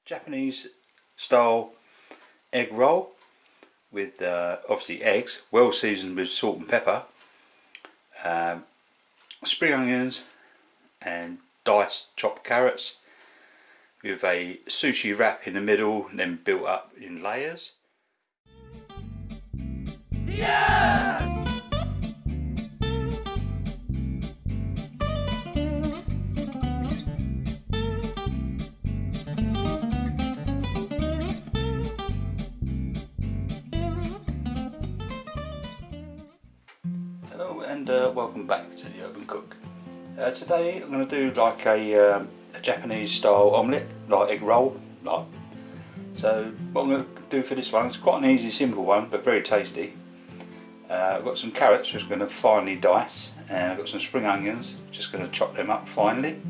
Japanese style egg roll with obviously eggs, well seasoned with salt and pepper, spring onions and diced chopped carrots, with a sushi wrap in the middle and then built up in layers. Yes! Hello and welcome back to the Urban Cook. Today I'm going to do like a Japanese style omelette, like egg roll. So what I'm going to do for this one, it's quite an easy simple one but very tasty. I've got some carrots which I'm going to finely dice, and I've got some spring onions, just going to chop them up finely.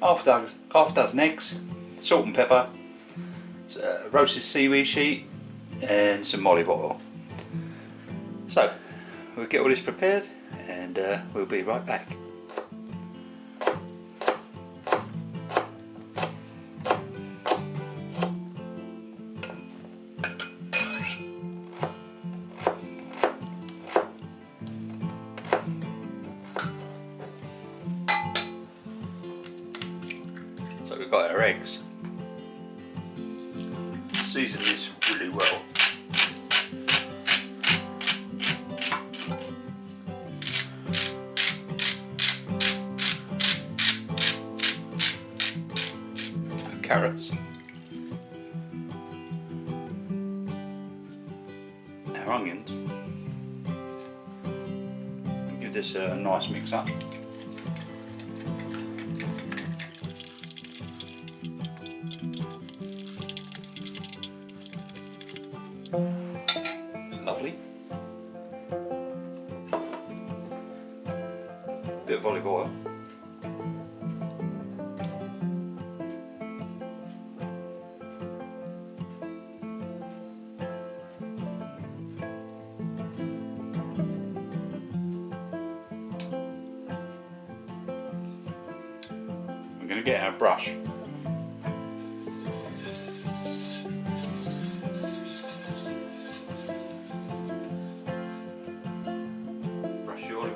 Half dozen eggs, salt and pepper, roasted seaweed sheet and some olive oil. So we'll get all this prepared and we'll be right back. So we've got our eggs. Season this really well. Our carrots. Our onions. And give this a nice mix up. Lovely. Bit of olive oil. I'm going to get our brush.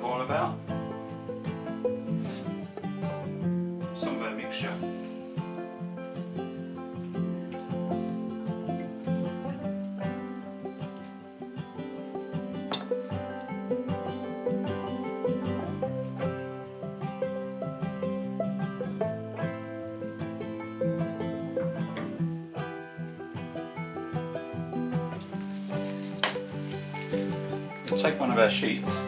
All about some of our mixture. We'll take one of our sheets.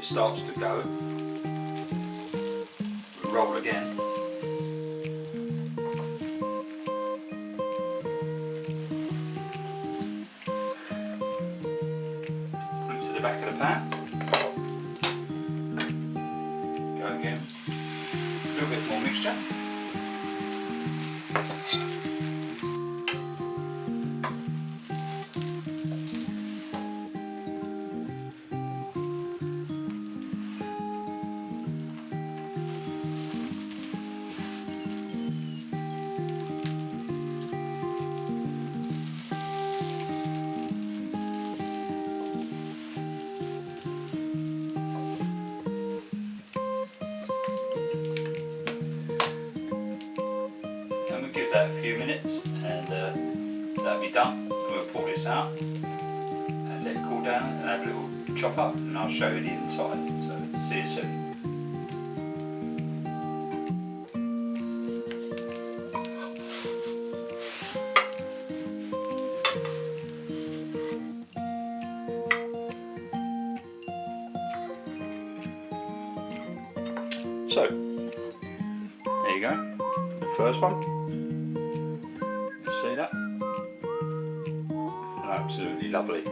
Starts to go, roll again. Put it to the back of the pan. Go again. A little bit more mixture. give that a few minutes and that'll be done. We'll pull this out and let it cool down and have a little chop up, and I'll show you the inside. So see you soon. So, there you go, the first one. You see that? Absolutely lovely.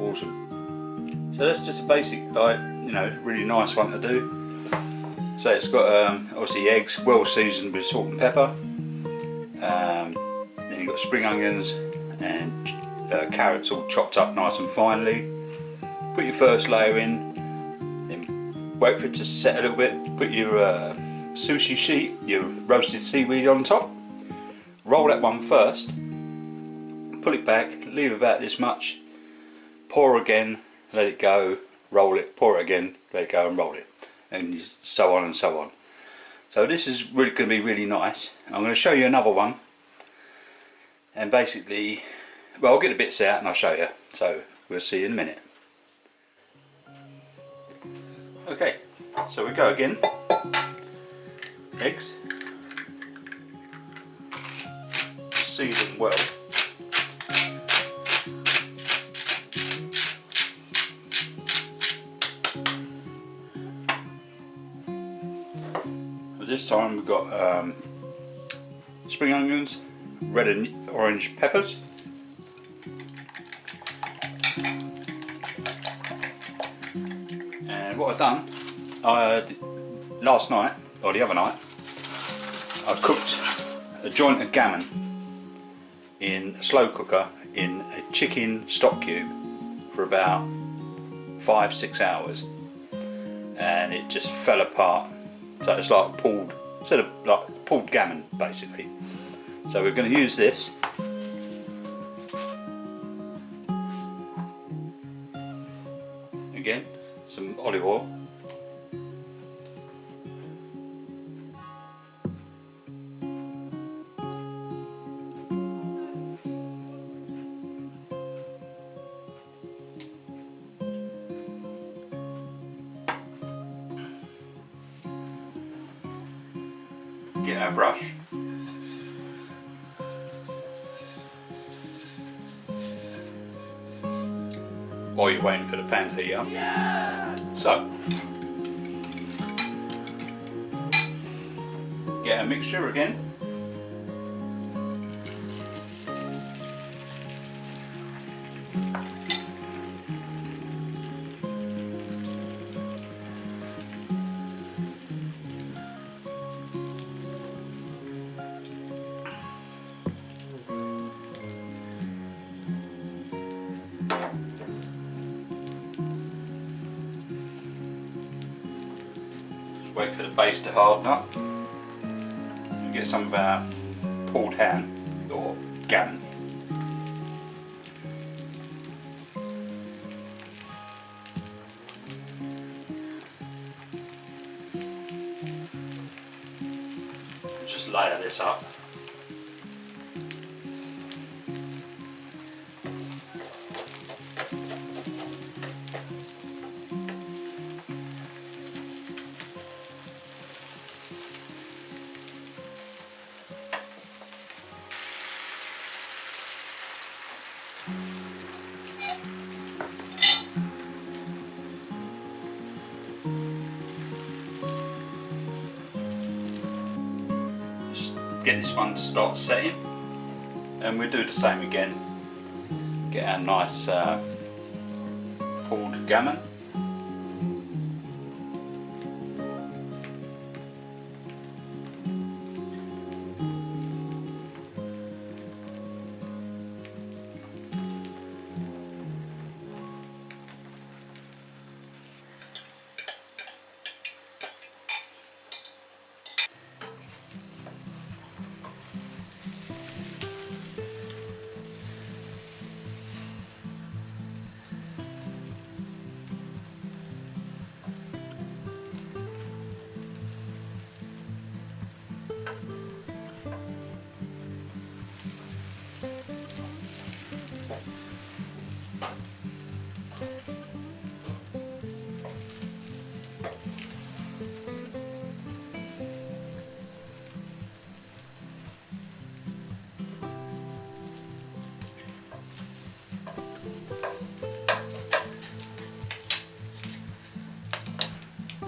Awesome. So that's just a basic, like, you know, really nice one to do. So it's got obviously eggs, well seasoned with salt and pepper. Then you've got spring onions and carrots all chopped up nice and finely. Put your first layer in, then wait for it to set a little bit. Put your sushi sheet, your roasted seaweed on top. Roll that one first, pull it back, leave about this much, pour again, let it go, roll it, pour it again, let it go and roll it, and so on and so on. So this is really going to be really nice. I'm going to show you another one, and basically, well, I'll get the bits out and I'll show you, so we'll see you in a minute. Okay, so we go again. Eggs, season well. But this time we've got spring onions, red and orange peppers, and what I've done, last night, or the other night, I cooked a joint of gammon in a slow cooker in a chicken stock cube for about 5-6 hours, and it just fell apart. So it's like pulled, instead of like pulled gammon basically. So we're going to use this. Again, some olive oil. Get our brush. While you're waiting for the pan to heat up. So, get a mixture again. Wait for the base to harden up and get some of our pulled ham or gammon. Just layer this up. Get this one to start setting, and we'll do the same again. Get our nice pulled gammon.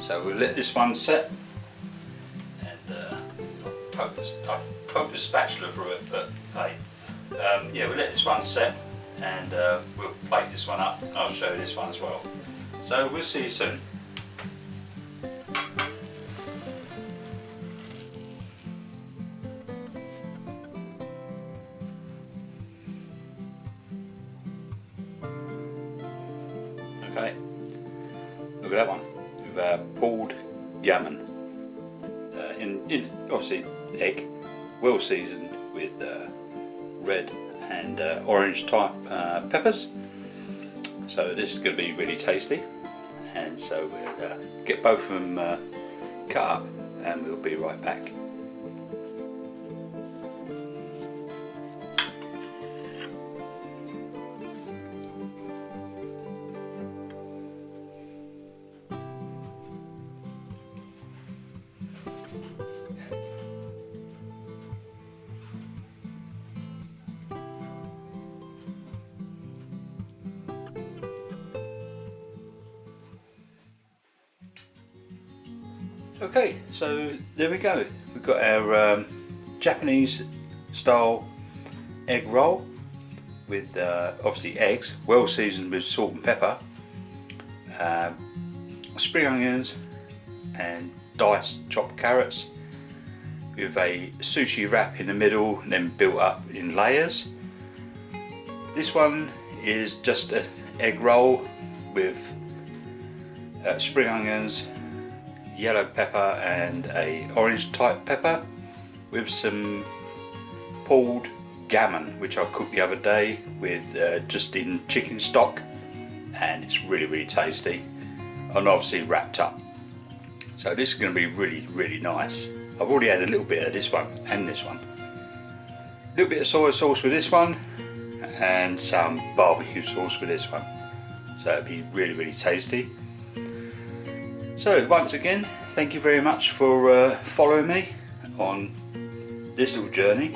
So we'll let this one set, and I poked the spatula through it, but hey, yeah, we'll let this one set, and we'll plate this one up, and I'll show you this one as well. So we'll see you soon. Okay, look at that one. We've pulled gammon in obviously egg, well seasoned with red and orange type peppers. So this is going to be really tasty, and so we'll get both of them cut up, and we'll be right back. Okay, so there we go. We've got our Japanese style egg roll with obviously eggs, well seasoned with salt and pepper, spring onions and diced chopped carrots, with a sushi wrap in the middle and then built up in layers. This one is just an egg roll with spring onions, yellow pepper and a orange type pepper, with some pulled gammon which I cooked the other day with just in chicken stock, and it's really tasty, and obviously wrapped up. So this is going to be really nice. I've already had a little bit of this one and this one, a little bit of soy sauce with this one, and some barbecue sauce with this one, so it'll be really tasty. So once again, thank you very much for following me on this little journey.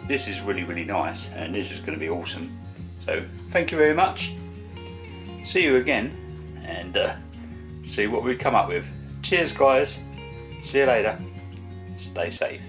This is really nice, and this is going to be awesome. So thank you very much. See you again, and see what we come up with. Cheers guys, see you later, stay safe.